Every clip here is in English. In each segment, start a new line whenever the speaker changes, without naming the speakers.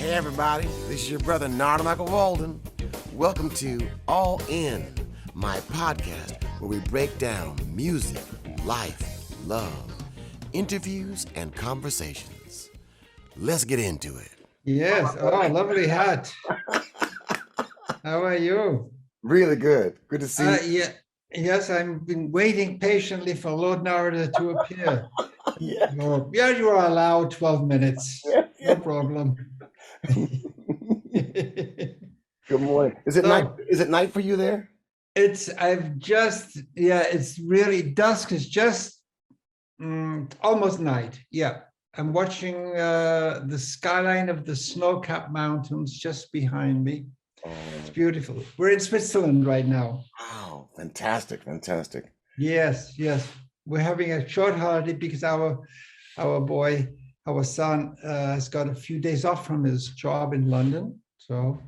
Hey everybody, this is your brother Narada McLaughlin. Welcome to All In, my podcast where we break down music, life, love, interviews, and conversations. Let's get into it.
Yes. Oh, lovely hat. How are you?
Really good. Good to see you.
Yeah. Yes, I've been waiting patiently for Lord Narada to appear.
Yeah.
Oh, yeah, you are allowed 12 minutes.
Yeah.
No problem.
Good morning. Is it
So,
night? Is it night for you there?
it's really dusk. It's just almost night. Yeah. I'm watching the skyline of the snow-capped mountains just behind me. It's beautiful. We're in Switzerland right now.
Wow, fantastic, fantastic.
Yes, yes. We're having a short holiday because our son has got a few days off from his job in London. So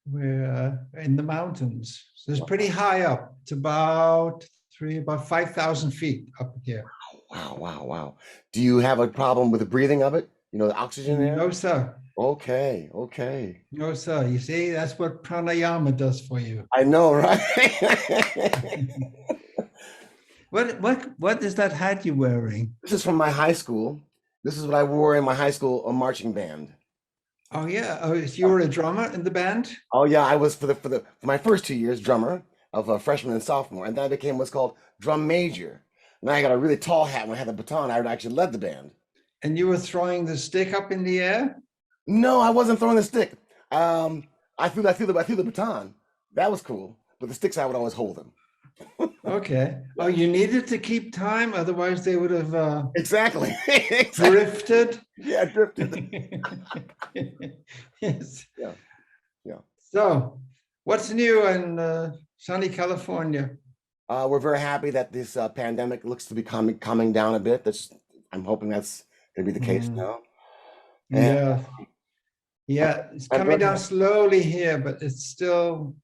we're in the mountains. So it's pretty high up. It's about 5,000 feet up here.
Wow. Do you have a problem with the breathing of it? You know, the oxygen there?
No, sir.
Okay.
No, sir. You see, that's what pranayama does for you.
I know, right?
What is that hat you're wearing?
This is from my high school. This is what I wore in my high school marching band.
Oh yeah. Oh, so you were a drummer in the band?
Oh yeah, I was for my first 2 years drummer of a freshman and sophomore, and then I became what's called drum major. And I got a really tall hat when I had the baton. I actually led the band.
And you were throwing the stick up in the air?
No, I wasn't throwing the stick. I threw the baton. That was cool. But the sticks, I would always hold them.
Okay. Oh, you needed to keep time, otherwise they would have
Exactly.
drifted.
Yeah, drifted.
Yes.
Yeah.
So, what's new in sunny California?
We're very happy that this pandemic looks to be coming down a bit. I'm hoping that's going to be the case now. And
Yeah, it's coming down slowly here, but it's still,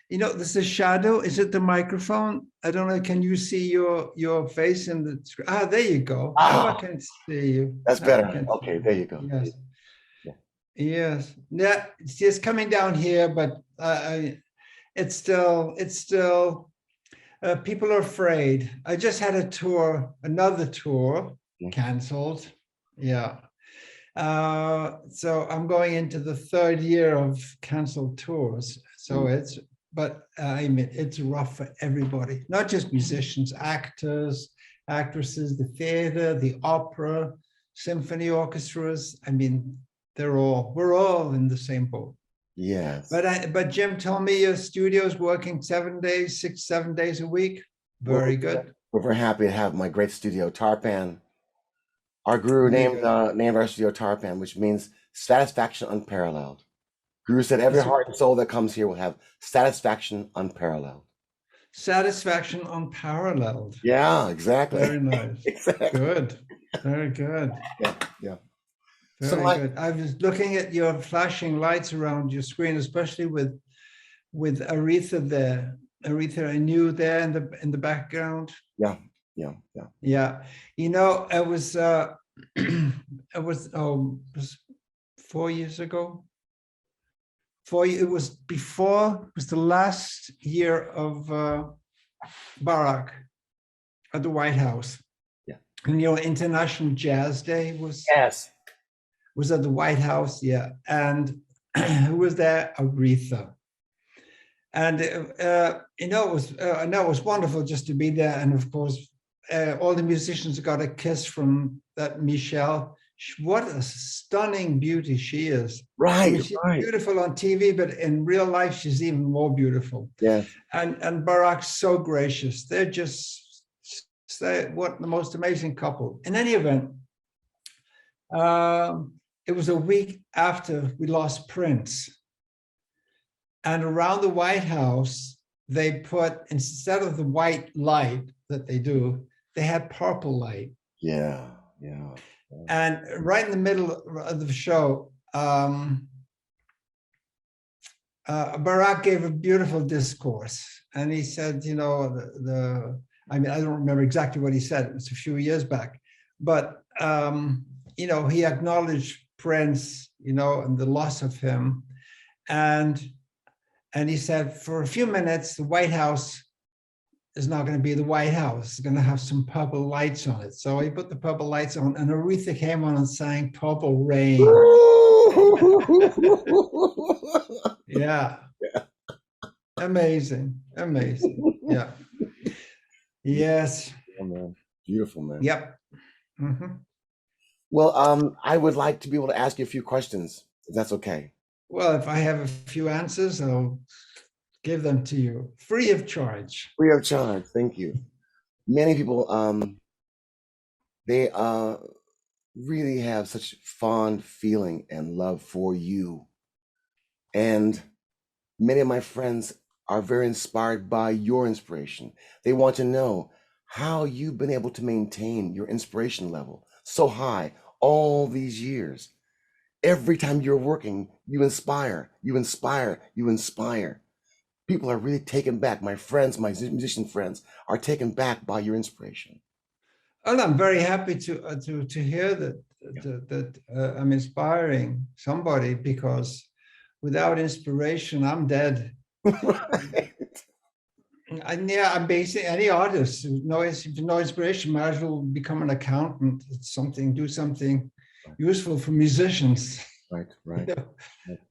there's a shadow. Is it the microphone? I don't know. Can you see your face in the screen? Ah, there you go. Now I can see you.
That's better. Okay, there you go.
Yes. Yes. Yeah, it's just coming down here, but it's still people are afraid. I just had another tour canceled. Yeah. So I'm going into the third year of canceled tours. So it's rough for everybody, not just musicians, actors, actresses, the theater, the opera, symphony orchestras. I mean, we're all in the same boat.
Yes.
But Jim told me your studio is working 7 days a week. Very good.
We're very happy to have my great studio, Tarpan. Our guru named our studio Tarpan, which means satisfaction unparalleled. Guru said every heart and soul that comes here will have satisfaction unparalleled.
Satisfaction unparalleled.
Yeah, exactly.
Very nice. Exactly. Good. Very good.
Yeah.
Very good. I was looking at your flashing lights around your screen, especially with Aretha there. Aretha, I knew there in the background.
Yeah.
You know, it was 4 years ago. It was the last year of Barack at the White House.
Yeah.
And International Jazz Day was at the White House. Yeah. And who was there? Aretha. And it was wonderful just to be there. And of course, all the musicians got a kiss from that Michelle. What a stunning beauty she is.
Right.
I mean, she's beautiful on TV, but in real life, she's even more beautiful.
Yeah.
And Barack's so gracious. They're what the most amazing couple. In any event, it was a week after we lost Prince. And around the White House, they put, instead of the white light that they do, they had purple light.
Yeah.
And right in the middle of the show, Barack gave a beautiful discourse. And he said, I don't remember exactly what he said. It was a few years back. But, he acknowledged Prince, you know, and the loss of him. And he said, for a few minutes, the White House is not going to be the White House. It's going to have some purple lights on it. So he put the purple lights on, and Aretha came on and sang Purple Rain. Yeah. Amazing. Yeah. Yes.
Oh, man. Beautiful, man.
Yep. Mm-hmm.
Well, I would like to be able to ask you a few questions, if that's okay.
Well, if I have a few answers, I'll give them to you free of charge.
Free of charge. Thank you. Many people, they really have such fond feeling and love for you. And many of my friends are very inspired by your inspiration. They want to know how you've been able to maintain your inspiration level so high all these years. Every time you're working, you inspire. People are really taken back. My friends, my musician friends, are taken back by your inspiration.
And I'm very happy to hear that I'm inspiring somebody, because without inspiration, I'm dead.
Right.
And yeah, I'm basically any artist who no inspiration might as well become an accountant. It's something, do something useful for musicians.
Right.
You know?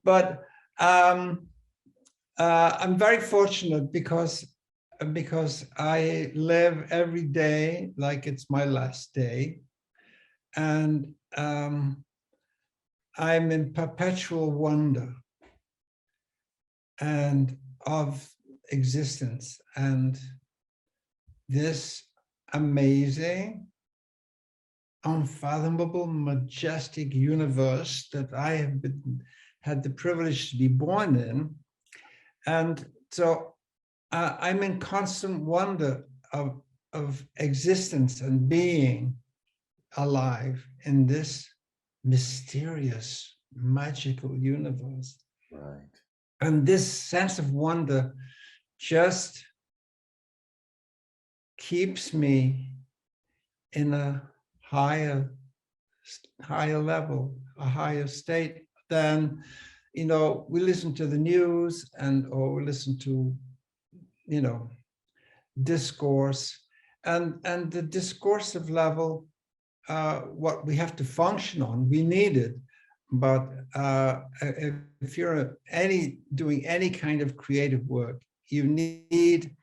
But I'm very fortunate because I live every day like it's my last day, and I'm in perpetual wonder and of existence and this amazing, unfathomable, majestic universe that I have had the privilege to be born in. And so I'm in constant wonder of existence and being alive in this mysterious, magical universe.
Right.
And this sense of wonder just keeps me in a higher level, a higher state than, you know, we listen to the news or we listen to, you know, discourse, and the discursive level, what we have to function on, we need it. But if you're doing any kind of creative work, you need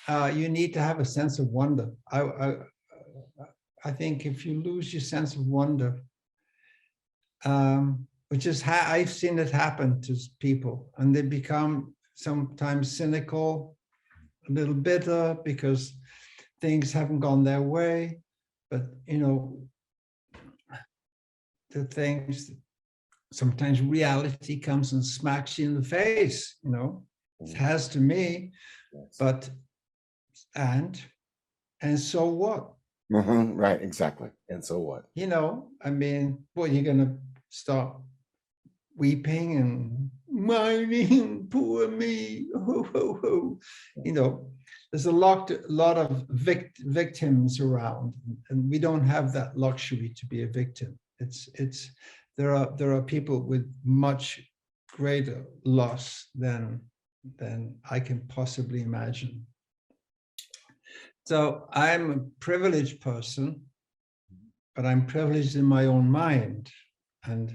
to have a sense of wonder. I think if you lose your sense of wonder, which is I've seen it happen to people, and they become sometimes cynical, a little bitter because things haven't gone their way. But you know, the things, sometimes reality comes and smacks you in the face, you know. It has to me.
Yes.
But and so what?
Mm-hmm. Right, exactly. And so what?
You know, I mean, what, you're gonna start weeping and whining, poor me, ho, ho, ho. You know, there's a lot of victims around, and we don't have that luxury to be a victim. There are people with much greater loss than I can possibly imagine. So I'm a privileged person, but I'm privileged in my own mind. And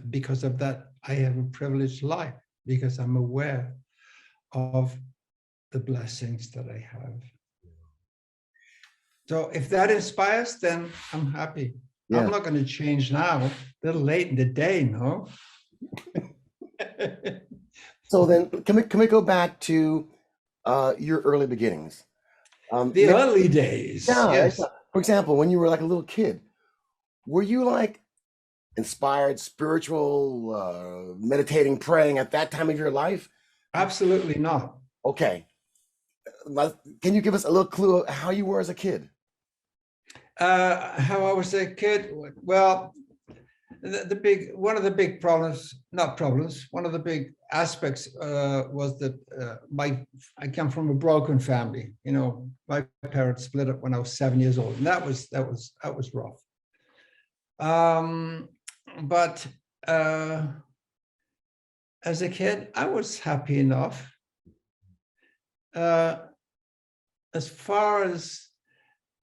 because of that, I have a privileged life, because I'm aware of the blessings that I have. So if that inspires, then I'm happy. Yeah. I'm not going to change now. A little late in the day, no?
So then, can we go back to your early beginnings?
The early days,
yeah,
yes.
For example, when you were like a little kid, were you like inspired, spiritual, meditating, praying at that time of your life?
Absolutely not.
Okay. Can you give us a little clue of how you were as a kid?
How I was a kid? Well, one of the big problems, one of the big aspects was that I come from a broken family. You know, my parents split up when I was 7 years old, and that was rough. but as a kid, I was happy enough. As far as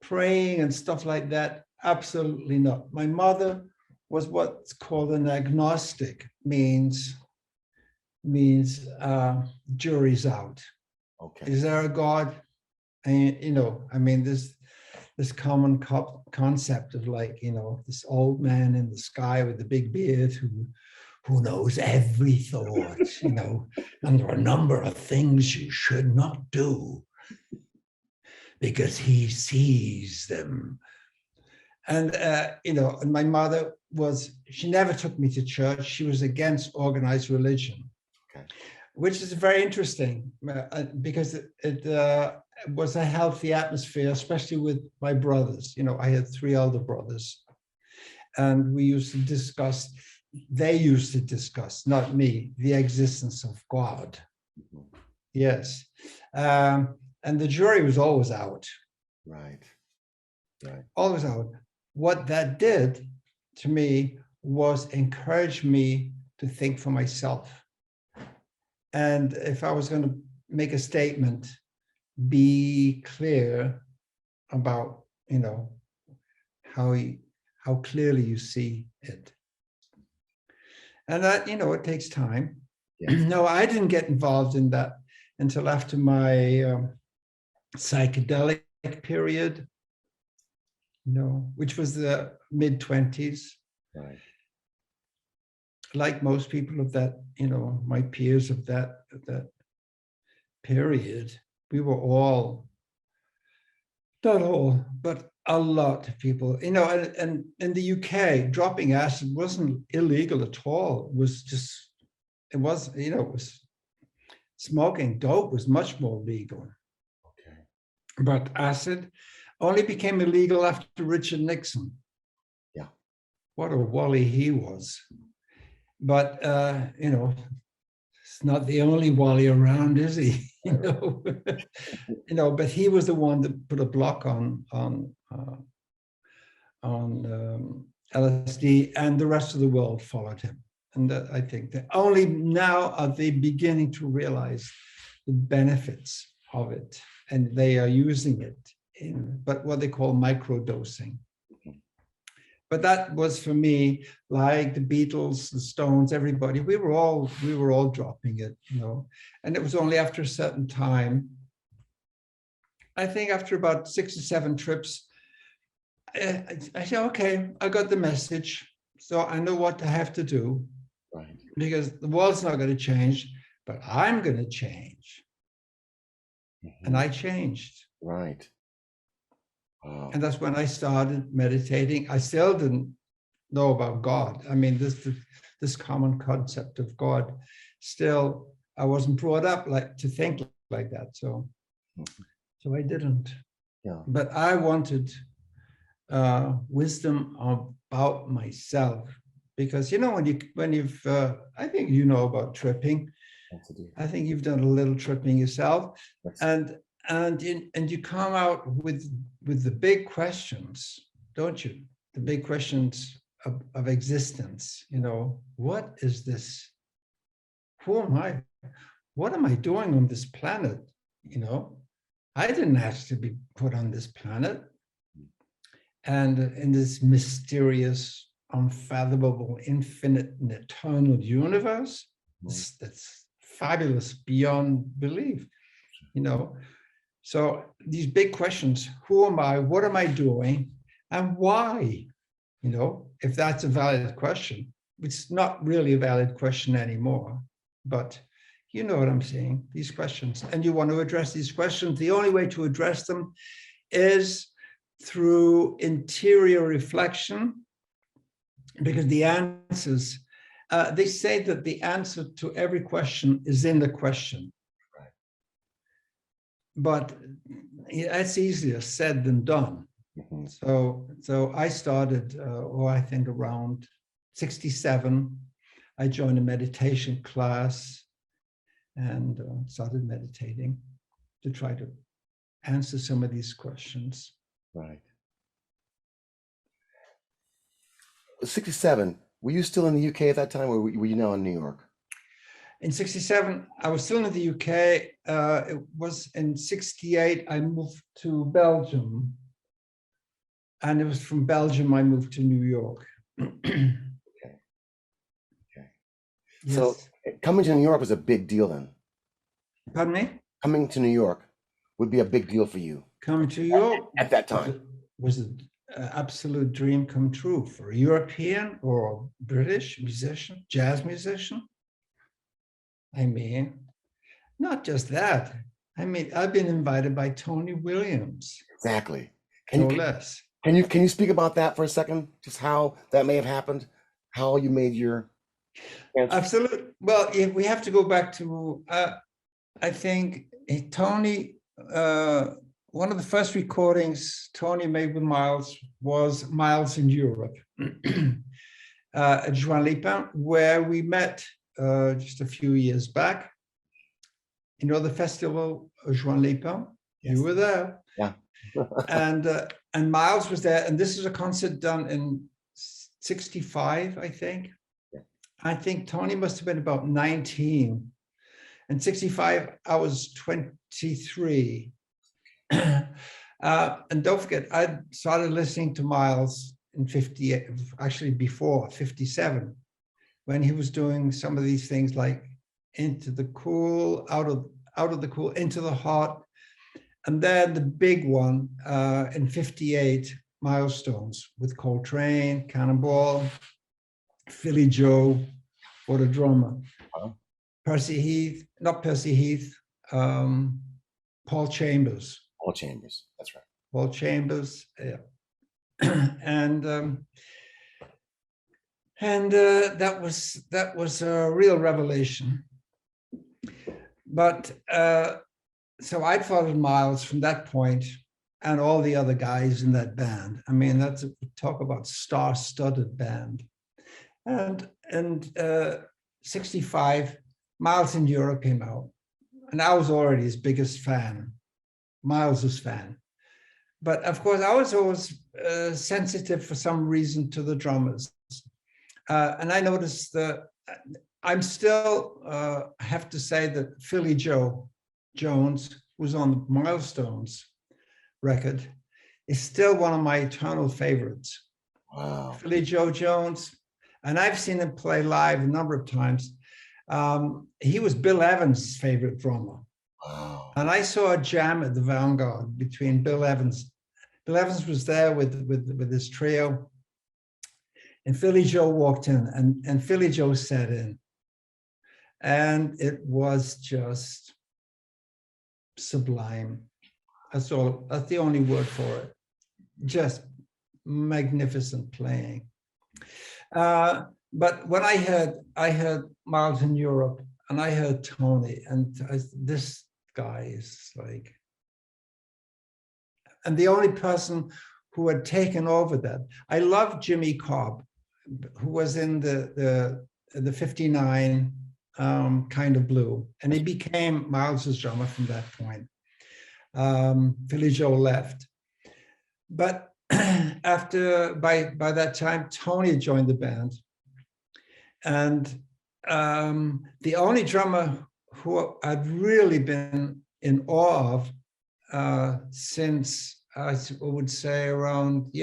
praying and stuff like that, absolutely not. My mother was what's called an agnostic, means jury's out.
Okay.
Is there a God? And I mean, this common concept of, like, this old man in the sky with the big beard who knows every thought, and there are a number of things you should not do because he sees them. And, and my mother she never took me to church. She was against organized religion,
okay,
which is very interesting because it was a healthy atmosphere, especially with my brothers. I had 3 elder brothers, and they used to discuss, not me, the existence of God. Yes. And the jury was always out.
Right.
Always out. What that did to me was encourage me to think for myself. And if I was going to make a statement, be clear about, how clearly you see it. And that, it takes time.
Yes.
No, I didn't get involved in that until after my psychedelic period, which was the mid-20s.
Right.
Like most people of that, my peers of that period, we were all, not all, but a lot of people, and in the UK, dropping acid wasn't illegal at all. It was smoking dope was much more legal.
Okay.
But acid only became illegal after Richard Nixon.
Yeah.
What a wally he was. But, it's not the only wally around, is he? But he was the one that put a block on LSD, and the rest of the world followed him. And I think that only now are they beginning to realize the benefits of it, and they are using it but what they call microdosing. But that was, for me, like the Beatles, the Stones, everybody, we were all dropping it, and it was only after a certain time, I think after about 6 or 7 trips, I said, okay, I got the message, so I know what I have to do.
Right.
Because the world's not going to change, but I'm going to change.
Mm-hmm.
And I changed.
Right. Wow.
And that's when I started meditating. I still didn't know about God. I mean, this common concept of God, still, I wasn't brought up to think like that. So I didn't.
Yeah.
But I wanted wisdom about myself, because when you've I think about tripping. I think you've done a little tripping yourself, and you come out with the big questions, don't you? The big questions of existence. What is this? Who am I? What am I doing on this planet? I didn't ask to be put on this planet, and in this mysterious, unfathomable, infinite, and eternal universe. That's fabulous beyond belief. So these big questions: who am I? What am I doing? And why? If that's a valid question, it's not really a valid question anymore, but you know what I'm saying, these questions. And you want to address these questions. The only way to address them is through interior reflection, because the answers, they say that the answer to every question is in the question.
Right.
But that's easier said than done. Mm-hmm. So I started, I think around 67, I joined a meditation class and started meditating to try to answer some of these questions.
Right. 67, Were you still in the UK at that time, or were you now in New York?
In 67, I was still in the UK. It was in 68, I moved to Belgium. And it was from Belgium I moved to New York.
Okay. Okay.
Yes.
So coming to New York was a big deal then.
Pardon me?
Coming to New York would be a big deal for you
Coming to New York
at that time.
was an absolute dream come true for a European or British musician, jazz musician. I mean, not just that. I mean, I've been invited by Tony Williams.
Exactly.
No less.
Can you speak about that for a second? Just how that may have happened, how you made your answer?
Absolutely. Well, if we have to go back to, I think Tony, one of the first recordings Tony made with Miles was Miles in Europe at Juan Lipin, where we met just a few years back. You know, the festival of Juan Lipin? Yes. You were there.
Yeah.
And Miles was there, and this is a concert done in 65, I think.
Yeah.
I think Tony must have been about 19. In 65, I was 23. And don't forget, I started listening to Miles in 58, actually before 57, when he was doing some of these things like Into the Cool, out of the Cool, Into the Hot. And then the big one in 58, Milestones with Coltrane, Cannonball, Philly Joe, what a drummer. Percy Heath, not Percy Heath, Paul Chambers.
Paul Chambers, that's right.
Paul Chambers, yeah. And that was a real revelation. But so I'd followed Miles from that point, and all the other guys in that band. I mean, that's talk about star-studded band. And 65, Miles in Europe came out, and I was already his biggest fan, Miles's fan. But of course, I was always sensitive for some reason to the drummers. And I noticed that I'm still, have to say that Philly Joe Jones, who's on the Milestones record, is still one of my eternal favorites.
Wow.
Philly Joe Jones, and I've seen him play live a number of times. He was Bill Evans' favorite drummer.
Wow.
And I saw a jam at the Vanguard between Bill Evans. Bill Evans was there with his trio, and Philly Joe walked in, and Philly Joe sat in. And it was just sublime. That's all. That's the only word for it. Just magnificent playing. But when I heard Miles in Europe, and I heard Tony, and this guy is like, and the only person who had taken over that. I love Jimmy Cobb, who was in the 59 Kind of Blue, and he became Miles's drummer from that point. Philly Joe left, but by that time, Tony joined the band, and the only drummer who I'd really been in awe of since I would say around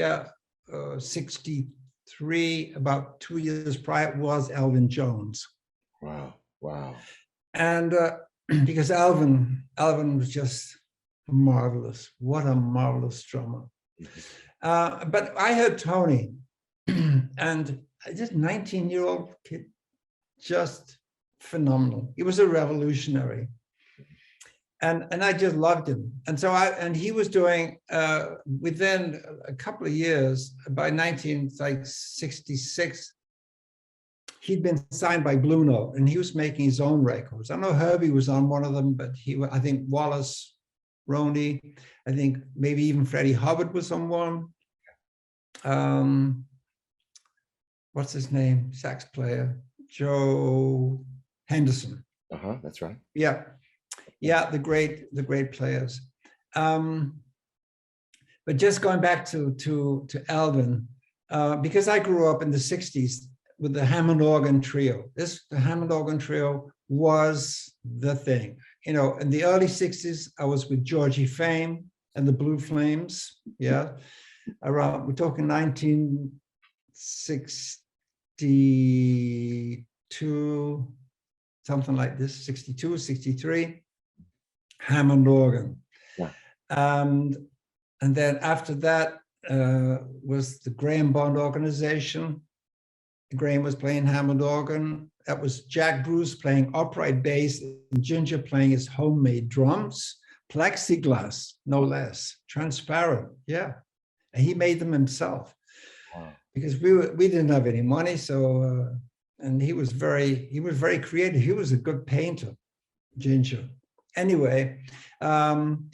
63, about 2 years prior, was Elvin Jones.
Wow. Wow.
And because Alvin was just marvelous. What a marvelous drummer. But I heard Tony, and just 19-year-old kid, just phenomenal. He was a revolutionary. And I just loved him. And so he was doing, within a couple of years, by 1966, he'd been signed by Blue Note, and he was making his own records. I know Herbie was on one of them, but I think Wallace Roney, I think maybe even Freddie Hubbard was on one. What's his name? Sax player, Joe Henderson.
That's right.
Yeah, the great players. But just going back to Alvin, because I grew up in the 60s, with the Hammond organ trio. The Hammond organ trio was the thing. You know, in the early 60s, I was with Georgie Fame and the Blue Flames. Yeah. We're talking 1962, something like this, 62, 63, Hammond organ.
Yeah.
And then after that was the Graham Bond organization. Graham was playing Hammond organ. That was Jack Bruce playing upright bass and Ginger playing his homemade drums, plexiglass, no less, transparent. Yeah. And he made them himself. Wow. Because we didn't have any money. So, and he was very creative. He was a good painter, Ginger. Anyway, and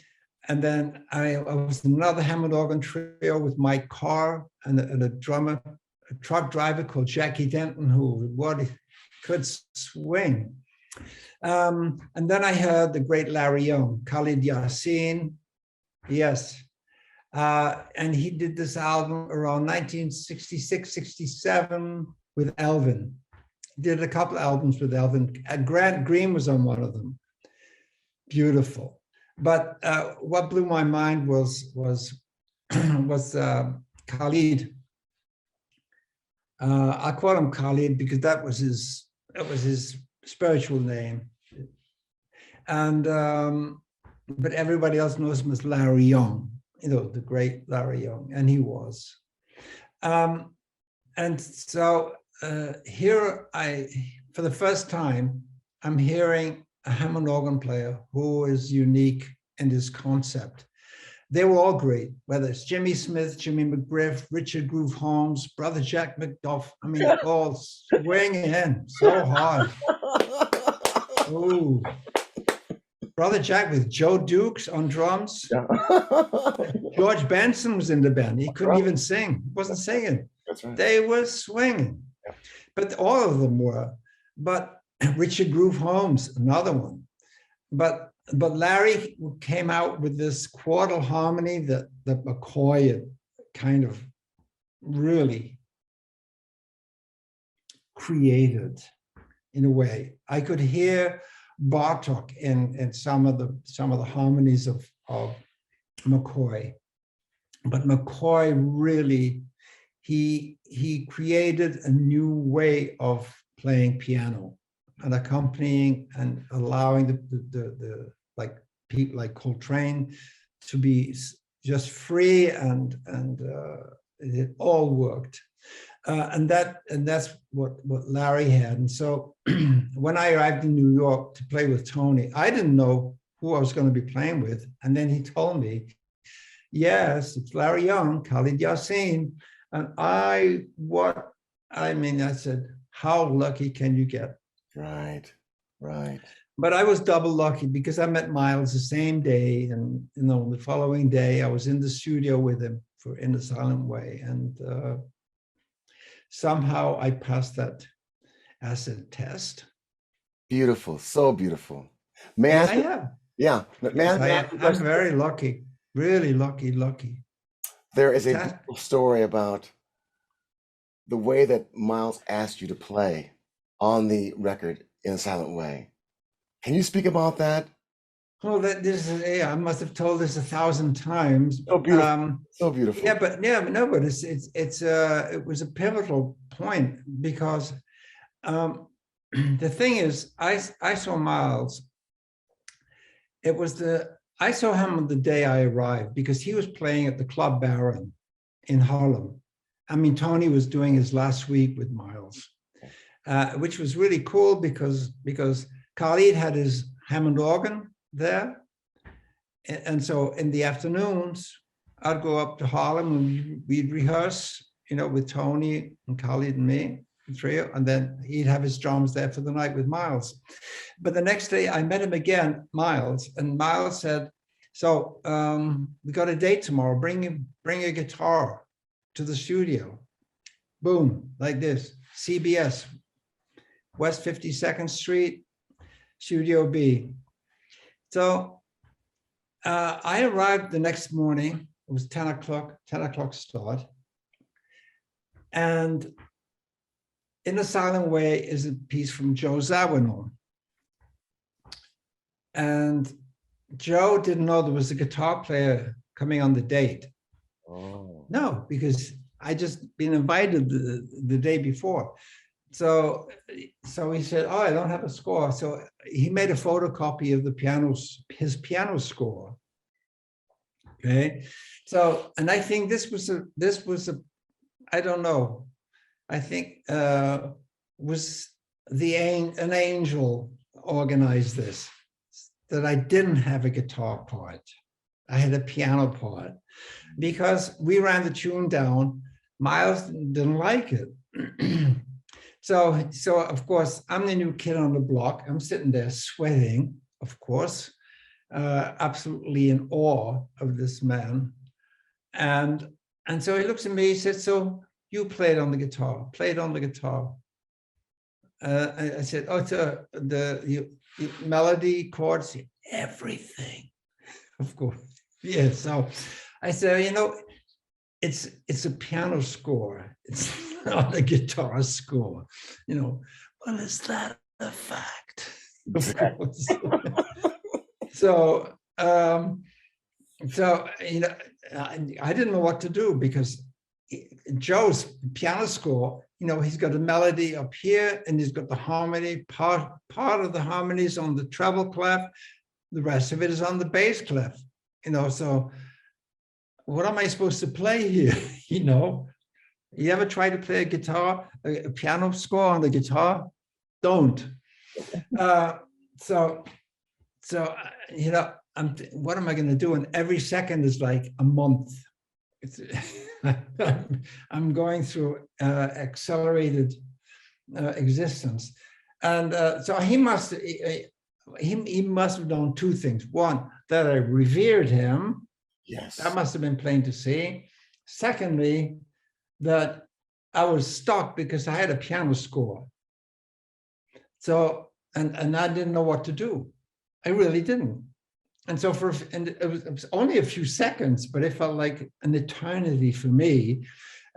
then I was in another Hammond organ trio with Mike Carr and a drummer, a truck driver called Jackie Denton, who could swing. And then I heard the great Larry Young, Khalid Yasin, yes. And he did this album around 1966, 67 with Elvin. He did a couple albums with Elvin. Grant Green was on one of them. Beautiful. But what blew my mind was Khalid. I call him Khalid because that was his spiritual name, and but everybody else knows him as Larry Young. You know, the great Larry Young, and he was. And so here for the first time, I'm hearing a Hammond organ player who is unique in his concept. They were all great, whether it's Jimmy Smith, Jimmy McGriff, Richard Groove Holmes, Brother Jack McDuff. I mean, all swinging in so hard. Ooh. Brother Jack with Joe Dukes on drums. Yeah. George Benson was in the band. He couldn't even sing. He wasn't singing.
That's right.
They were swinging. Yeah. But all of them were. But Richard Groove Holmes, another one. But Larry came out with this quartal harmony that McCoy had kind of really created in a way. I could hear Bartok in some of the harmonies of McCoy, but McCoy really he created a new way of playing piano and accompanying and allowing the like people like Coltrane to be just free and it all worked. And that's what Larry had. And so when I arrived in New York to play with Tony, I didn't know who I was going to be playing with. And then he told me, yes, it's Larry Young, Khalid Yasin. And I said, how lucky can you get?
Right.
But I was double lucky because I met Miles the same day. And, the following day I was in the studio with him for In the Silent Way. And somehow I passed that acid test.
Beautiful, so beautiful.
I am.
Yeah,
I'm very lucky, really lucky.
There is a beautiful story about the way that Miles asked you to play on the record In a Silent Way. Can you speak about that?
Well, I must have told this 1,000 times.
So beautiful. So beautiful.
Yeah, but it was a pivotal point because the thing is, I saw Miles. I saw him on the day I arrived because he was playing at the Club Baron in Harlem. I mean, Tony was doing his last week with Miles, which was really cool because Khalid had his Hammond organ there. And so in the afternoons, I'd go up to Harlem and we'd rehearse, with Tony and Khalid and me, the trio, and then he'd have his drums there for the night with Miles. But the next day I met him again, Miles, and Miles said, so we got a date tomorrow, bring a guitar to the studio. Boom, like this, CBS, West 52nd Street, Studio B. So I arrived the next morning. It was 10 o'clock start. And In a Silent Way is a piece from Joe Zawinul. And Joe didn't know there was a guitar player coming on the date.
Oh.
No, because I just been invited the day before. So he said, oh, I don't have a score. So he made a photocopy of his piano score. Okay. So, and I think this was a, I don't know, I think was an angel organized this, that I didn't have a guitar part. I had a piano part because we ran the tune down. Miles didn't like it. So of course, I'm the new kid on the block. I'm sitting there sweating, of course, absolutely in awe of this man. And so he looks at me, he says, so you played on the guitar, I said, oh, it's the melody, chords, everything, of course. Yeah, so I said, you know, it's a piano score. It's not a guitar score. You know, well, is that a fact? Of course. So you know, I didn't know what to do because Joe's piano score, you know, he's got a melody up here and he's got the harmony, part of the harmonies on the treble clef, the rest of it is on the bass clef, you know, so what am I supposed to play here? You know, you ever try to play a guitar, a piano score on the guitar? Don't. So you know, what am I going to do? And every second is like a month. I'm going through accelerated existence, and so he must have done two things. One, that I revered him.
Yes.
That must have been plain to see. Secondly, that I was stuck because I had a piano score. So, and I didn't know what to do. I really didn't. And so it was only a few seconds, but it felt like an eternity for me.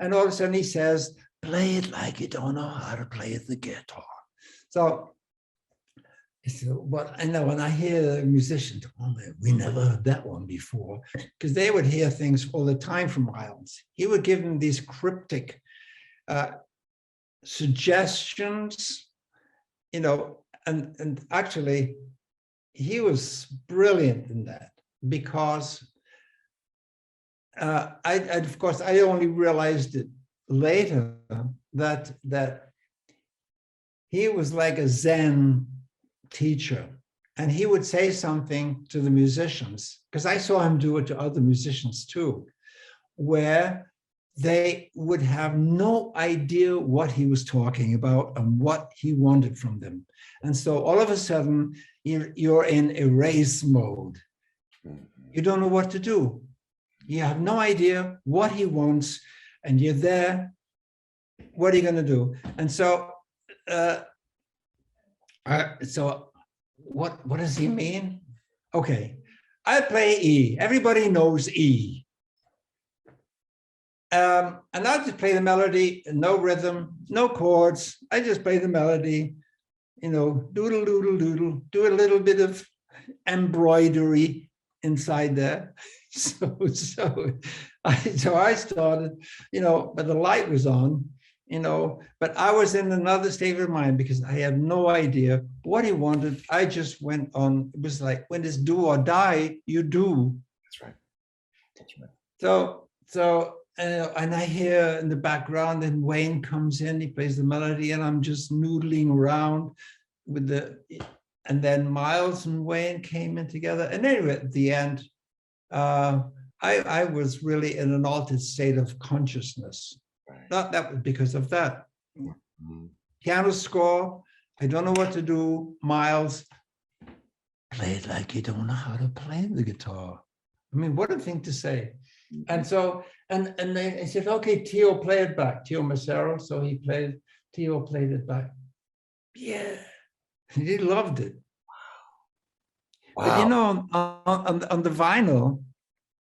And all of a sudden he says, play it like you don't know how to play the guitar. So I said, well, I know when I hear musicians, oh man, we never heard that one before, because they would hear things all the time from Miles. He would give them these cryptic suggestions, you know, and actually he was brilliant in that, because of course, I only realized it later that he was like a Zen teacher, and he would say something to the musicians, because I saw him do it to other musicians too, where they would have no idea what he was talking about and what he wanted from them. And so all of a sudden, you're in erase mode. You don't know what to do. You have no idea what he wants, and you're there. What are you going to do? And so, what does he mean? Okay, I play E. Everybody knows E. And I'll just play the melody, no rhythm, no chords. I just play the melody, you know, doodle, doodle, doodle, do a little bit of embroidery inside there. So I started, you know, but the light was on, you know, but I was in another state of mind because I had no idea what he wanted. I just went on. It was like, when it's do or die, you do.
That's right. That's right.
So and I hear in the background, and Wayne comes in, he plays the melody, and I'm just noodling around with and then Miles and Wayne came in together. And anyway, at the end, I was really in an altered state of consciousness. Right. Not that because of that. Mm-hmm. Piano score, I don't know what to do. Miles, play it like you don't know how to play the guitar. I mean, what a thing to say. And so, and then he said, okay, Tio, play it back. Tio Macero. So Tio played it back. Yeah, he loved it. Wow. But you know, on the vinyl,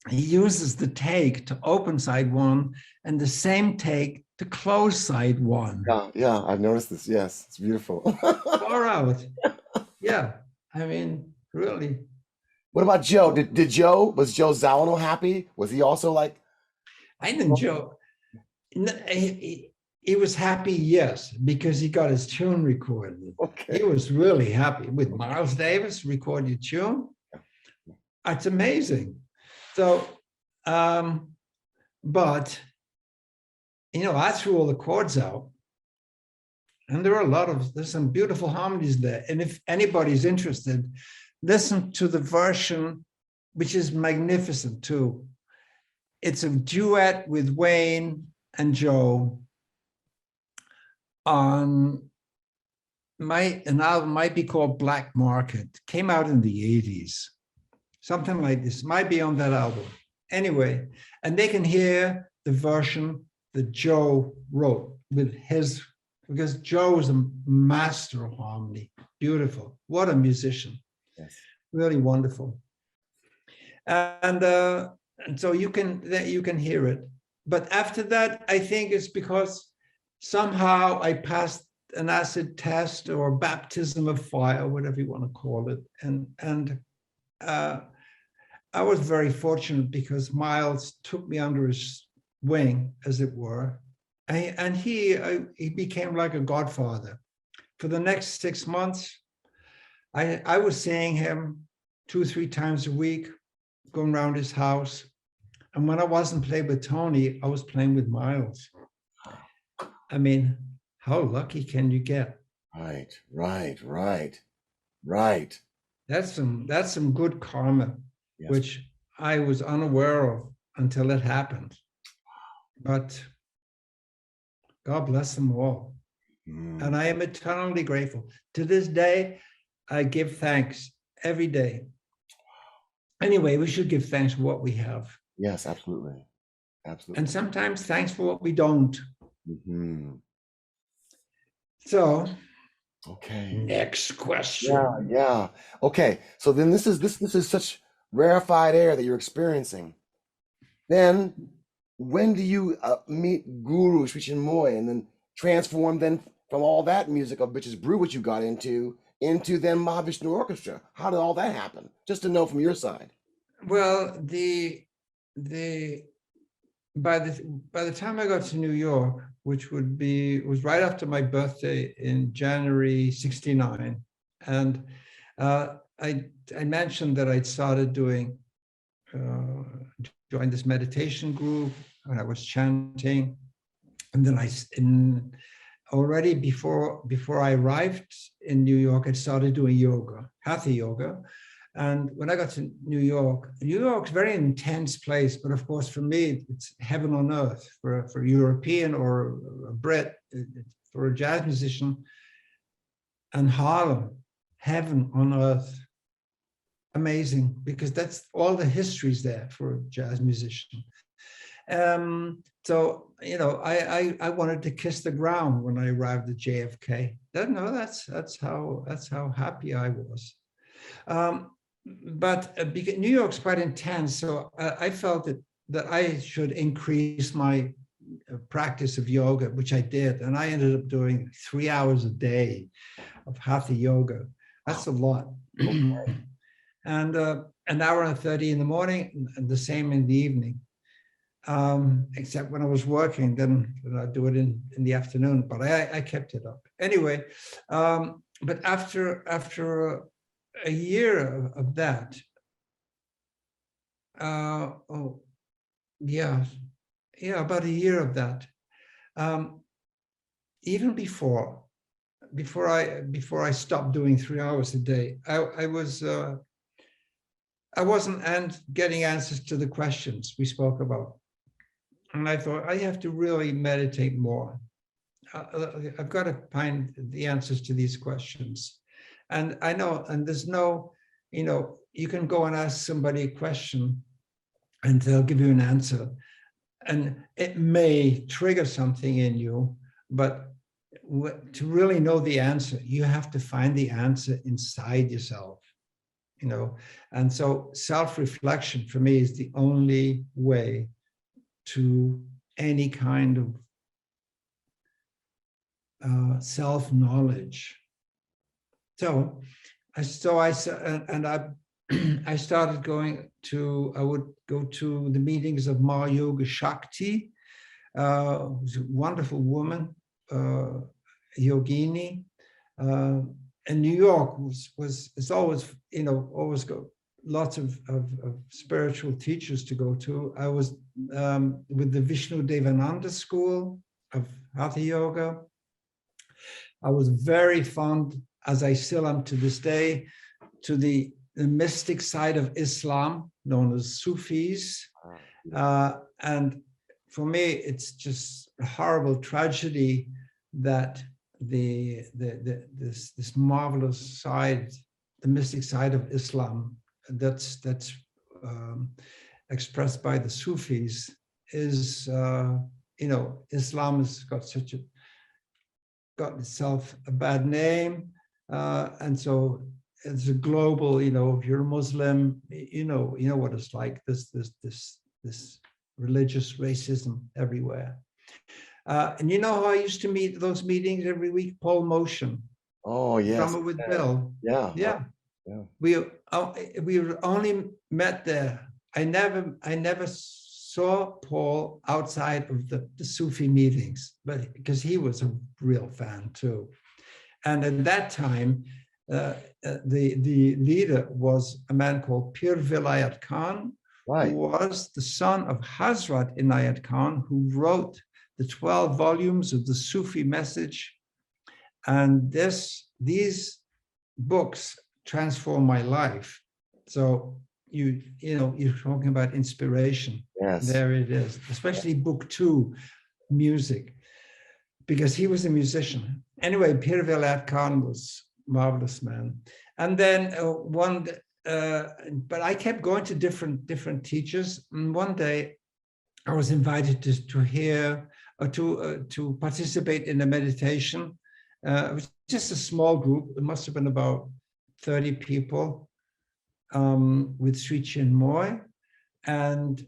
he uses the take to open side one and the same take to close side one.
Yeah, I've noticed this. Yes, it's beautiful.
Far out. Yeah, I mean, really.
What about Joe? Was Joe Zawano happy? Was he also like?
I think Joe, he was happy, yes, because he got his tune recorded.
Okay.
He was really happy with Miles Davis recording your tune. It's amazing. So, but, I threw all the chords out. And there's some beautiful harmonies there. And if anybody's interested, listen to the version, which is magnificent too. It's a duet with Wayne and Joe on an album might be called Black Market. Came out in the 80s. Something like this might be on that album. Anyway, and they can hear the version that Joe wrote with his, because Joe is a master of harmony. Beautiful. What a musician.
Yes.
Really wonderful. And so you can hear it. But after that, I think it's because somehow I passed an acid test or baptism of fire, whatever you want to call it. And I was very fortunate because Miles took me under his wing, as it were. And he became like a godfather. For the next 6 months, I was seeing him 2 or 3 times a week, going around his house. And when I wasn't playing with Tony, I was playing with Miles. I mean, how lucky can you get?
Right.
That's some good karma, yes, which I was unaware of until it happened. But God bless them all. And I am eternally grateful. To this day, I give thanks every day. Anyway, we should give thanks for what we have.
Yes, absolutely.
And sometimes thanks for what we don't.
Mm-hmm.
So,
okay.
Next question.
Yeah. Okay. So then this is such rarefied air that you're experiencing. Then when do you meet Guru Sri Chinmoy and then transform then from all that music of Bitches Brew, which you got into then Mahavishnu Orchestra? How did all that happen? Just to know from your side.
Well, by the time I got to New York, which was right after my birthday in January '69, and I mentioned that I'd started joined this meditation group, and I was chanting, and then already before I arrived in New York, I started doing yoga, hatha yoga. And when I got to New York's a very intense place, but of course for me, it's heaven on earth. For a European or a Brit, for a jazz musician, and Harlem, heaven on earth. Amazing, because that's all the history's there for a jazz musician. So, I wanted to kiss the ground when I arrived at JFK. That's how happy I was. But New York's quite intense, so I felt that I should increase my practice of yoga, which I did, and I ended up doing 3 hours a day of hatha yoga. That's a lot. And an hour and 30 in the morning, and the same in the evening. Except when I was working, then I'd do it in the afternoon, but I kept it up. Anyway, but after a year of that, about a year of that, even before I stopped doing 3 hours a day, I wasn't getting answers to the questions we spoke about. And I thought, I have to really meditate more. I've got to find the answers to these questions. And I know, and there's no, you can go and ask somebody a question and they'll give you an answer. And it may trigger something in you, but to really know the answer, you have to find the answer inside yourself. And so self-reflection for me is the only way to any kind of self-knowledge. So I started going to, I would go to the meetings of Ma Yoga Shakti, who's a wonderful woman, yogini. And New York is always, always got lots of spiritual teachers to go to. I was with the Vishnu Devananda School of Hatha Yoga. I was very fond, as I still am to this day, to the mystic side of Islam, known as Sufis. And for me, it's just a horrible tragedy that this marvelous side, the mystic side of Islam, that's expressed by the Sufis, is Islam has got itself a bad name, and so it's a global. If you're a Muslim, you know what it's like. This religious racism everywhere. And you know how I used to meet those meetings every week? Paul Motion.
Oh, yes.
Drummer with Bill.
Yeah.
We were only met there. I never saw Paul outside of the Sufi meetings, but because he was a real fan too. And at that time, the leader was a man called Pir Vilayat Khan,
right,
who was the son of Hazrat Inayat Khan, who wrote the 12 volumes of the Sufi message. And these books transformed my life. So you're talking about inspiration.
Yes.
There it is, especially book 2, music, because he was a musician. Anyway, Pir Vilayat Khan was a marvelous man. And then but I kept going to different teachers. And one day I was invited to hear or to participate in a meditation. It was just a small group. It must have been about 30 people with Sri Chinmoy, and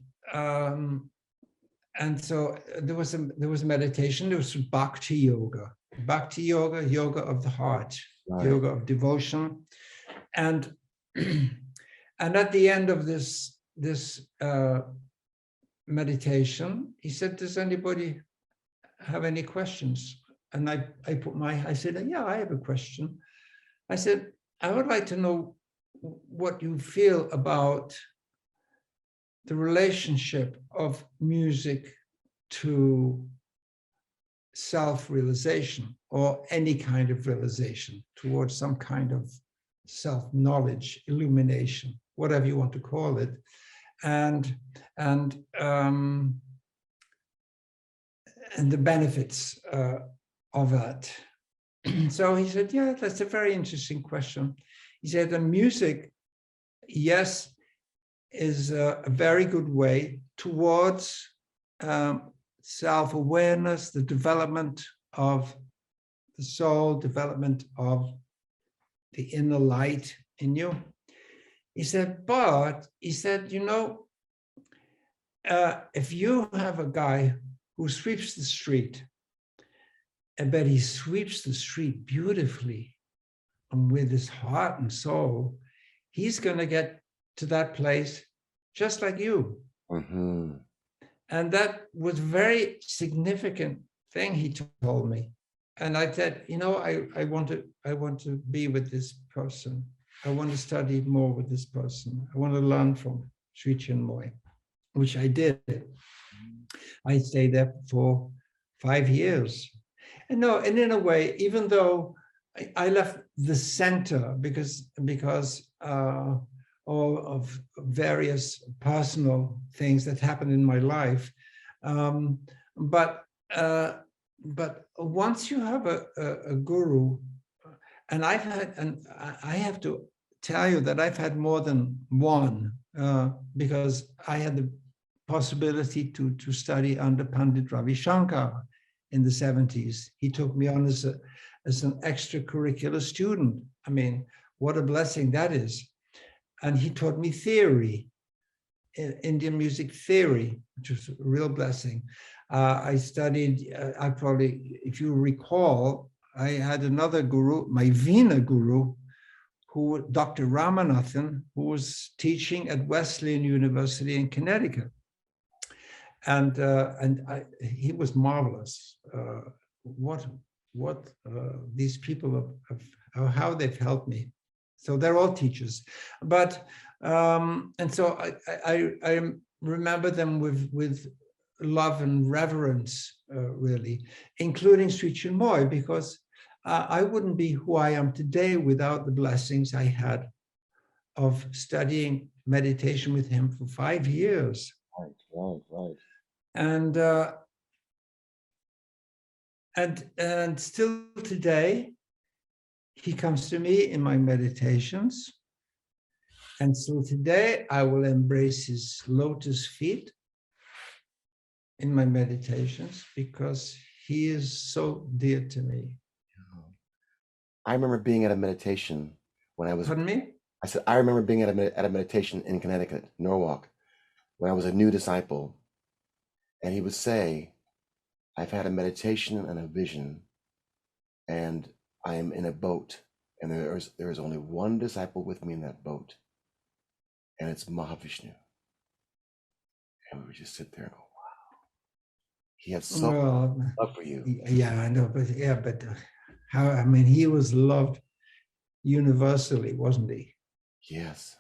so there was a meditation. There was Bhakti yoga, yoga of the heart, right, yoga of devotion, and at the end of this meditation, he said, "Does anybody have any questions?" And I said, "Yeah, I have a question." I said, "I would like to know what you feel about the relationship of music to self-realization, or any kind of realization towards some kind of self-knowledge, illumination, whatever you want to call it, and the benefits of that." So he said, "Yeah, that's a very interesting question." He said, "The music, yes, is a very good way towards self-awareness, the development of the soul, development of the inner light in you." He said, "But," he said, if you have a guy who sweeps the street, but he sweeps the street beautifully and with his heart and soul, he's going to get to that place just like you."
Mm-hmm.
And that was a very significant thing he told me. And I said, I want to be with this person. I want to study more with this person. I want to learn from Sri Chinmoy, which I did. I stayed there for 5 years. And in a way, even though I left the center because of various personal things that happened in my life, but once you have a guru, and I have to tell you that I've had more than one, because I had the possibility to study under Pandit Ravi Shankar in the 70s. He took me on as an extracurricular student. I mean, what a blessing that is. and he taught me theory, Indian music theory, which was a real blessing. I studied, I probably, if you recall, I had another guru, my Veena guru, who Dr. Ramanathan, who was teaching at Wesleyan University in Connecticut. And he was marvelous. What these people how they've helped me. So they're all teachers, but and so I remember them with love and reverence, really, including Sri Chinmoy, because I wouldn't be who I am today without the blessings I had of studying meditation with him for 5 years.
Right.
And still today, he comes to me in my meditations. And still today, I will embrace his lotus feet in my meditations because he is so dear to me.
I remember being at a meditation when I was.
Pardon me?
I said, I remember being at a meditation in Connecticut, Norwalk, when I was a new disciple. And he would say, I've had a meditation and a vision, and I am in a boat, and there is only one disciple with me in that boat, and it's Mahavishnu. And we would just sit there and go, wow. He had so much love for you.
Yeah, I know, but how, I mean, he was loved universally, wasn't he?
Yes.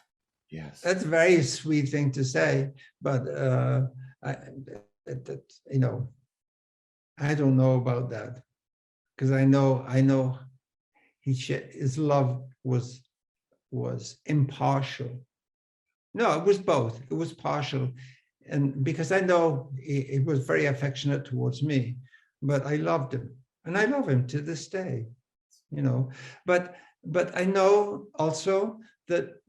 That's a very sweet thing to say, but you know, I don't know about that, because I know his love was impartial. No, it was both. It was partial, and because I know he was very affectionate towards me, but I loved him, and I love him to this day. You know, but I know also that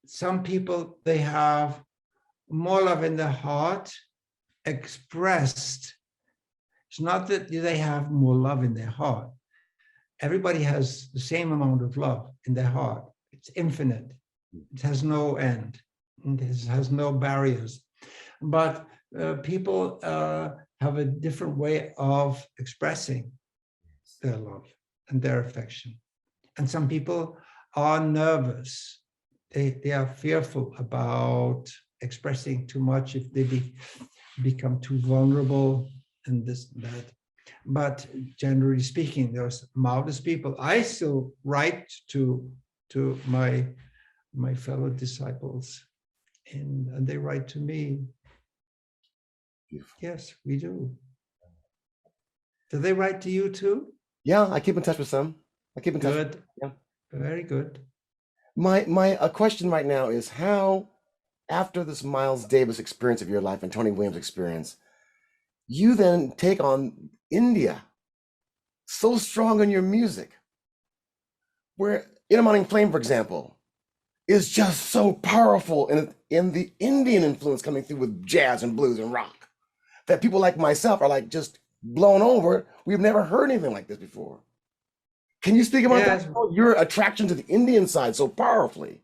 some people, they have more love in their heart expressed. It's not that they have more love in their heart. Everybody has the same amount of love in their heart. It's infinite. It has no end. It has no barriers. But people have a different way of expressing their love and their affection. And some people are nervous. They are fearful about expressing too much if they become too vulnerable and this and that. But generally speaking, there's marvelous people. I still write to my fellow disciples, and they write to me.
Beautiful.
Yes, we do. Do they write to you too?
Yeah, I keep in touch with some. I keep in touch.
Good.
Yeah.
Very good.
My question right now is how, after this Miles Davis experience of your life and Tony Williams experience, you then take on India, so strong in your music, where In Flame, for example, is just so powerful in the Indian influence coming through with jazz and blues and rock, that people like myself are like just blown over. We've never heard anything like this before. Can you speak about that? Your attraction to the Indian side so powerfully?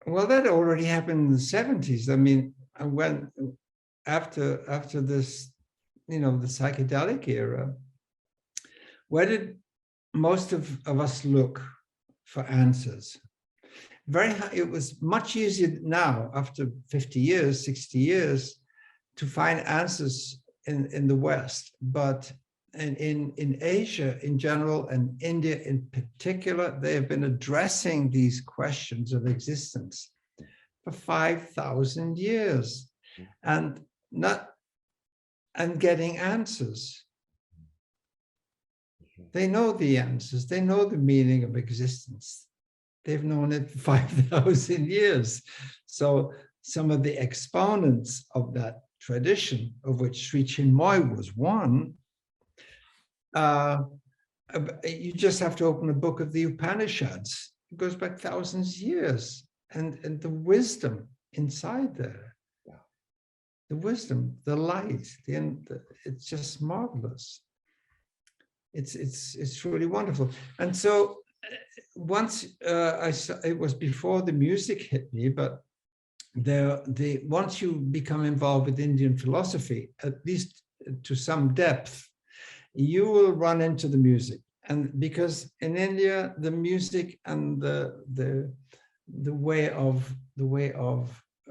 Well, that already happened in the 70s. I mean, when after this, you know, the psychedelic era, where did most of us look for answers? It was much easier now, after 50 years, 60 years, to find answers in the West. But in Asia in general, and India in particular, they have been addressing these questions of existence for 5,000 years and getting answers. They know the answers. They know the meaning of existence. They've known it for 5,000 years. So some of the exponents of that tradition, of which Sri Chinmoy was one, you just have to open a book of the Upanishads. It goes back thousands of years, and the wisdom inside there, the wisdom, the light, it's just marvelous. It's really wonderful. And so once it was before the music hit me, but once you become involved with Indian philosophy, at least to some depth, you will run into the music. And because in India, the music and the way of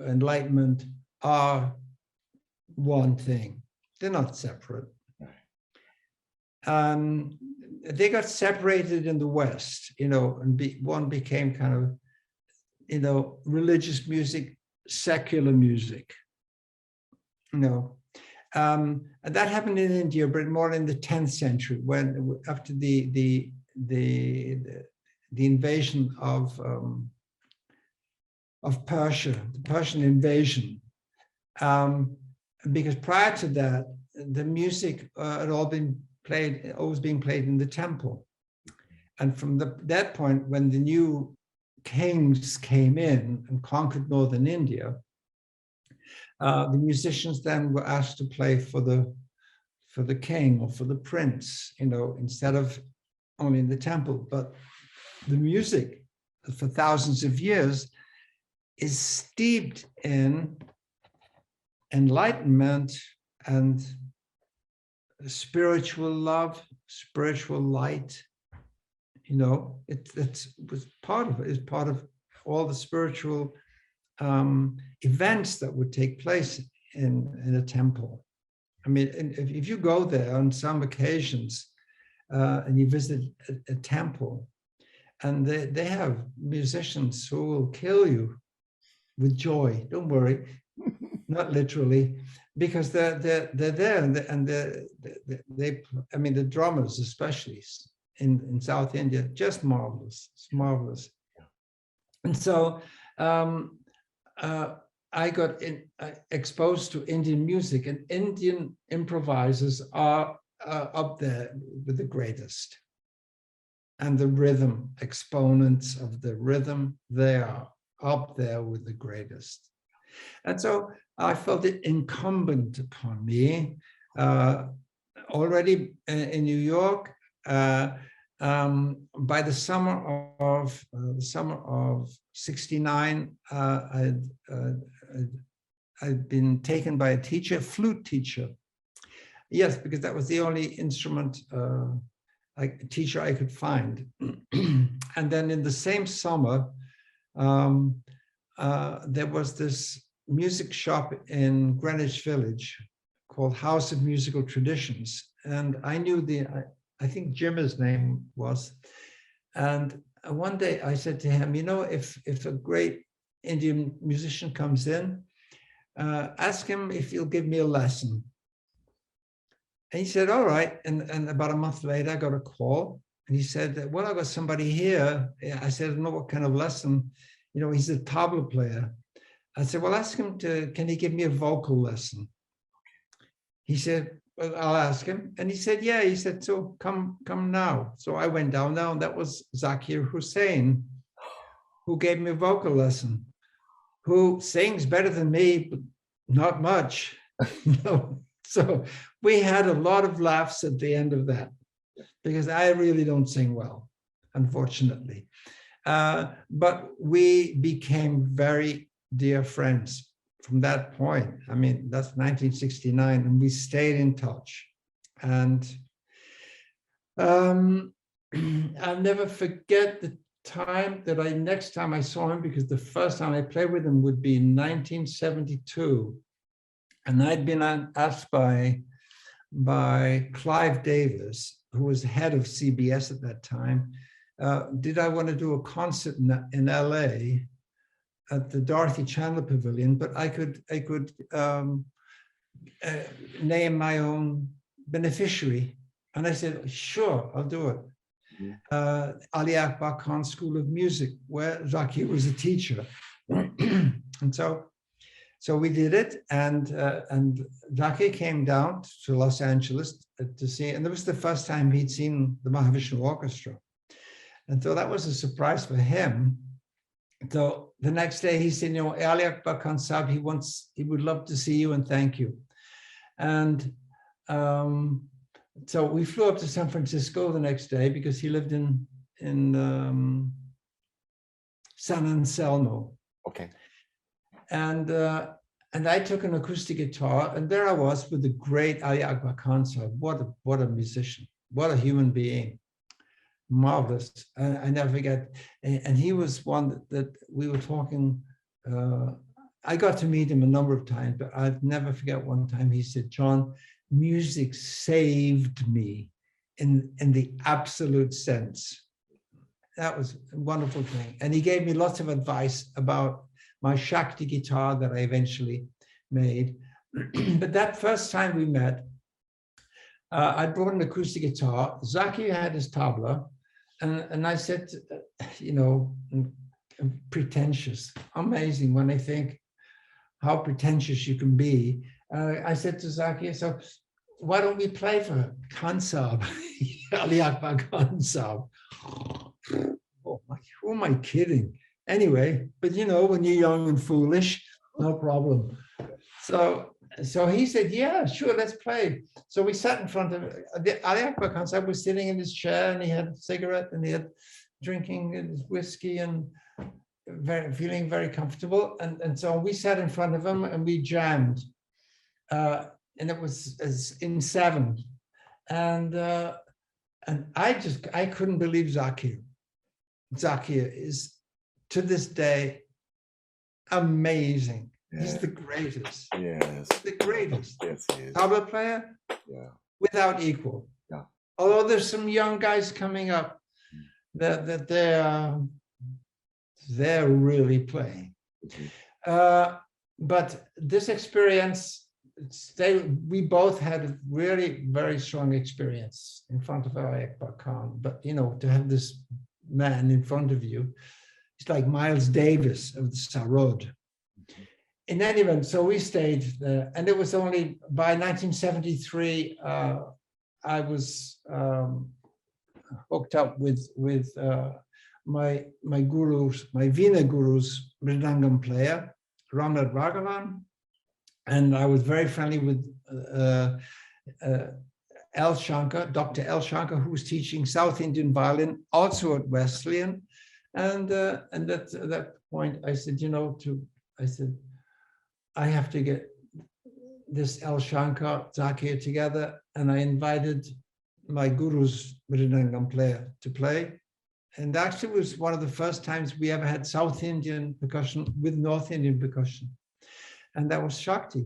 enlightenment are one thing. They're not separate. They got separated in the West, and one became kind of, religious music, secular music, and that happened in India, but more in the 10th century, when after the invasion of Persia, the Persian invasion, because prior to that, the music had always being played in the temple. And from that point, when the new kings came in and conquered northern India, the musicians then were asked to play for the king or for the prince, instead of only in the temple. But the music for thousands of years is steeped in enlightenment and spiritual love, spiritual light. It was part of it. It's part of all the spiritual events that would take place in a temple. I mean, if you go there on some occasions and you visit a temple, and they have musicians who will kill you with joy. Don't worry, not literally, because they're there, and they I mean, the drummers especially in South India, just marvelous. It's marvelous. And so I got exposed to Indian music, and Indian improvisers are up there with the greatest. And the rhythm, exponents of the rhythm, they are up there with the greatest. And so I felt it incumbent upon me, already in New York, by the summer of '69, I'd been taken by a teacher, flute teacher. Yes, because that was the only instrument teacher I could find. And then in the same summer, there was this music shop in Greenwich Village called House of Musical Traditions. And I knew I think Jim, his name was. And one day I said to him, if a great Indian musician comes in, ask him if he'll give me a lesson. And he said, all right. And about a month later, I got a call. And he said, well, I got somebody here. I said, I don't know what kind of lesson. He's a tabla player. I said, well, ask him can he give me a vocal lesson? He said, well, I'll ask him. And he said, yeah. He said, so come now. So I went down there, and that was Zakir Hussain, who gave me a vocal lesson, who sings better than me, but not much. So we had a lot of laughs at the end of that, because I really don't sing well, unfortunately. But we became very dear friends from that point. I mean, that's 1969, and we stayed in touch. And I'll never forget the time that next time I saw him, because the first time I played with him would be in 1972. And I'd been asked by Clive Davis, who was head of CBS at that time, did I want to do a concert in LA at the Dorothy Chandler Pavilion, but I could name my own beneficiary. And I said, sure, I'll do it. Ali Akbar Khan School of Music, where Zakir was a teacher. And so we did it, and Zakir came down to Los Angeles to see, and it was the first time he'd seen the Mahavishnu Orchestra. And so that was a surprise for him. So the next day he said, Ali Akbar Khan Sahib, he would love to see you and thank you. And so we flew up to San Francisco the next day, because he lived in San Anselmo.
Okay.
And I took an acoustic guitar, and there I was with the great Ali Akbar Khan Sahib. What a musician, what a human being, marvelous. I never forget. And he was one that we were talking. I got to meet him a number of times, but I'll never forget one time he said, "John, music saved me in the absolute sense." That was a wonderful thing. And he gave me lots of advice about my Shakti guitar that I eventually made. But that first time we met, I brought an acoustic guitar. Zaki had his tabla. And I said, you know, pretentious, amazing when I think how pretentious you can be. I said to Zaki, so why don't we play for Khan Sahib, Ali Akbar Khan Sahib? Oh my, who am I kidding? Anyway, but you know, when you're young and foolish, no problem. So he said, yeah, sure, let's play. So we sat in front of Ali Akbar Khan Sahib was sitting in his chair, and he had a cigarette, and he had drinking his whiskey, and feeling very comfortable. And so we sat in front of him and we jammed. And it was in 7. And I couldn't believe Zakir. Zakir is, to this day, amazing. Yeah. He's the greatest.
Yes.
The greatest.
Yes, he is.
Tabla player, yeah, without equal.
Yeah.
Although there's some young guys coming up that they're really playing. But this experience, we both had a really very strong experience in front of Ali Akbar Khan. But you know, to have this man in front of you, it's like Miles Davis of the Sarod. In any event, so we stayed there, and it was only by 1973 I was hooked up with my gurus, my Veena gurus, Mridangam player, Ramnath Raghavan, and I was very friendly with L. Shankar, Dr. L. Shankar, who was teaching South Indian violin, also at Wesleyan. And at that point, I said, you know, I have to get this L. Shankar, Zakir together, and I invited my guru's Mridangam player to play. And actually it was one of the first times we ever had South Indian percussion with North Indian percussion. And that was Shakti,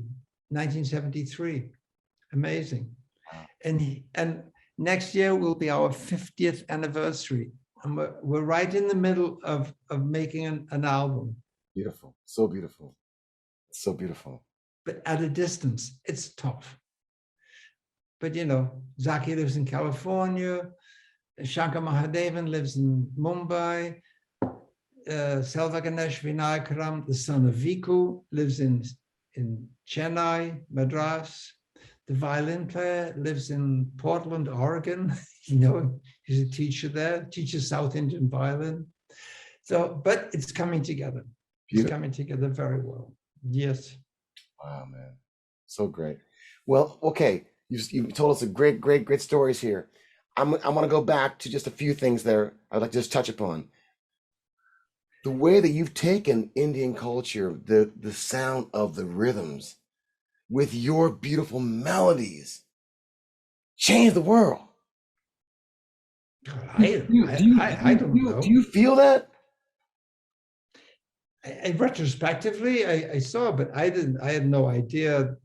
1973. Amazing. And next year will be our 50th anniversary. And we're right in the middle of making an album.
Beautiful. So beautiful. So beautiful.
But at a distance, it's tough. But you know, Zaki lives in California. Shankar Mahadevan lives in Mumbai. Selva Ganesh Vinayakaram, the son of Viku, lives in Chennai, Madras. The violin player lives in Portland, Oregon. You know, he's a teacher there, teaches South Indian violin. So, but it's coming together. It's coming together very well. Yes.
Wow, man. So great. Well, okay. You told us a great stories here. I want to go back to just a few things there I'd like to just touch upon. The way that you've taken Indian culture, the sound of the rhythms, with your beautiful melodies, changed the world.
I don't know.
Do you feel that?
Retrospectively, I saw, but I had no idea.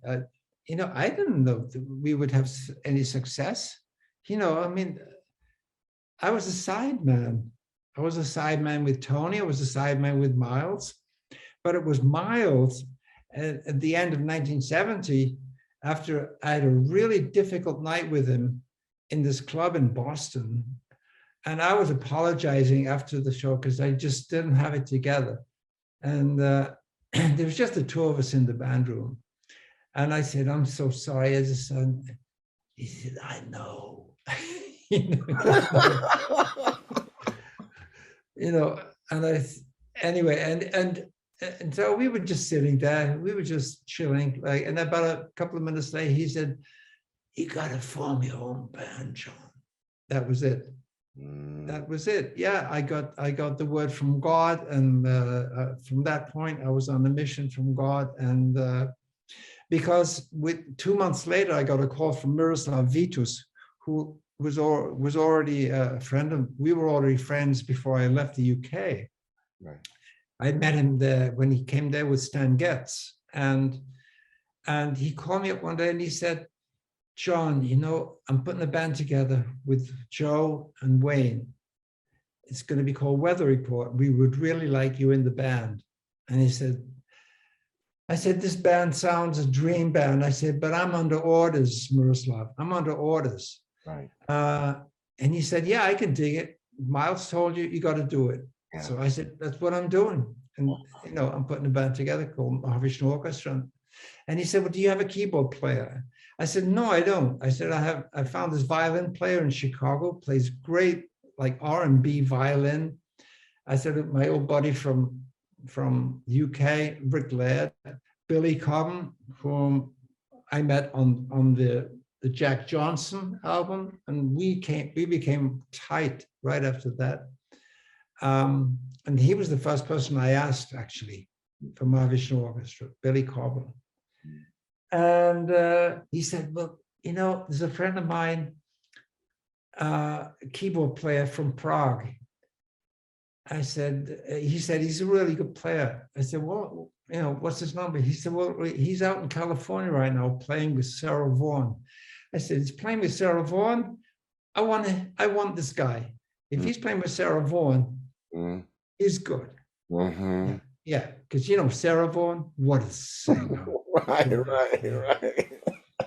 You know, I didn't know that we would have any success. You know, I mean, I was a sideman. I was a sideman with Tony. I was a sideman with Miles. But it was Miles at the end of 1970, after I had a really difficult night with him in this club in Boston. And I was apologizing after the show because I just didn't have it together. And there was just the two of us in the band room. And I said, I'm so sorry as a son. He said, I know. You know, and anyway, and so we were just sitting there, we were just chilling, like, and about a couple of minutes later, he said, you got to form your own band, John. That was it. That was it. Yeah, I got the word from God, and from that point, I was on a mission from God. And because 2 months later, I got a call from Miroslav Vitus, who was already a friend of. We were already friends before I left the UK.
Right.
I met him there when he came there with Stan Getz, and he called me up one day and he said, "John, I'm putting a band together with Joe and Wayne. It's going to be called Weather Report. We would really like you in the band." And I said, "This band sounds a dream band." I said, "But I'm under orders, Miroslav. I'm under orders."
Right.
And he said, "Yeah, I can dig it. Miles told you got to do it." Yeah. So I said, "That's what I'm doing." And, I'm putting a band together called Mahavishnu Orchestra. And he said, "Well, do you have a keyboard player?" I said, "No, I don't." I said, I found this violin player in Chicago, plays great, like R&B violin. I said, my old buddy from UK, Rick Laird, Billy Cobham, whom I met on the Jack Johnson album, and we became tight right after that. And he was the first person I asked, actually, for Mahavishnu Orchestra, Billy Cobham. And he said, "Well, there's a friend of mine, a keyboard player from Prague." He said, "He's a really good player." I said, "Well, what's his number?" He said, "Well, he's out in California right now playing with Sarah Vaughan." I said, "He's playing with Sarah Vaughan? I want this guy. If he's playing with Sarah Vaughan, he's good." Mm-hmm. Yeah, because Sarah Vaughan, what a singer. Right.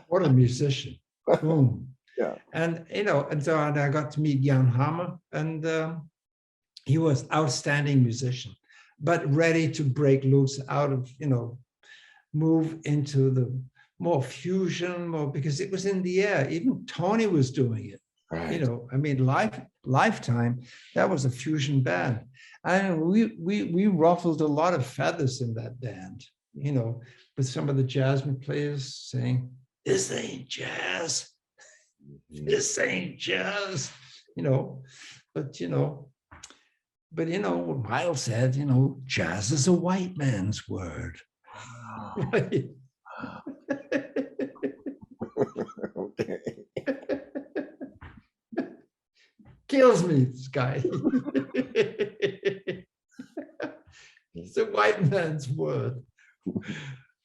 What a musician. Boom. Yeah. And and so I got to meet Jan Hammer, and he was outstanding musician, but ready to break loose out of, move into the more fusion, because it was in the air. Even Tony was doing it. Right. Lifetime, that was a fusion band. And we ruffled a lot of feathers in that band, with some of the jazzmen players saying, "This ain't jazz. This ain't jazz," but what Miles said, jazz is a white man's word. Right. Okay. Kills me, this guy. It's a white man's word.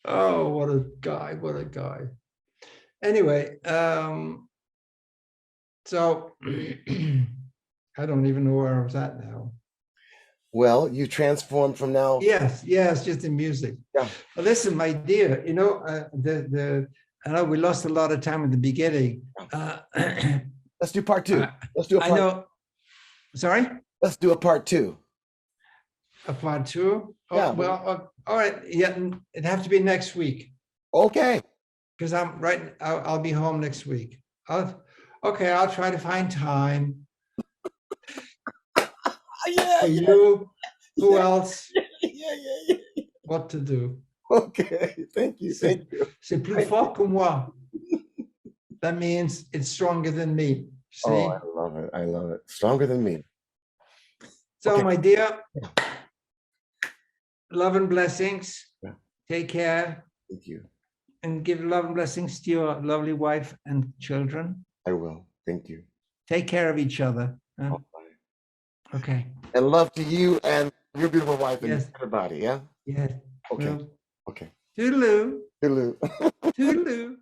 Oh, what a guy, what a guy. Anyway, so I don't even know where I was at now.
Well, you transformed from now.
Yes, just in music. Yeah. Well, listen, my dear, I know we lost a lot of time at the beginning.
Let's do part two. Let's do a part. I know.
Sorry?
Let's do a part two.
A part two? Oh, yeah. Well, all right. Yeah, it'd have to be next week.
Okay.
Because I'll be home next week. I'll try to find time. For you. Who else? Yeah. What to do?
Okay. Thank you.
C'est plus fort que moi. That means it's stronger than me. See?
Oh, I love it. Stronger than me.
So, okay. My dear, love and blessings. Yeah. Take care.
Thank you.
And give love and blessings to your lovely wife and children.
I will. Thank you.
Take care of each other. Huh? Okay.
And love to you and your beautiful wife and everybody, yeah?
Yeah.
Okay.
Well,
okay.
Toodaloo.
Toodaloo.
Toodaloo.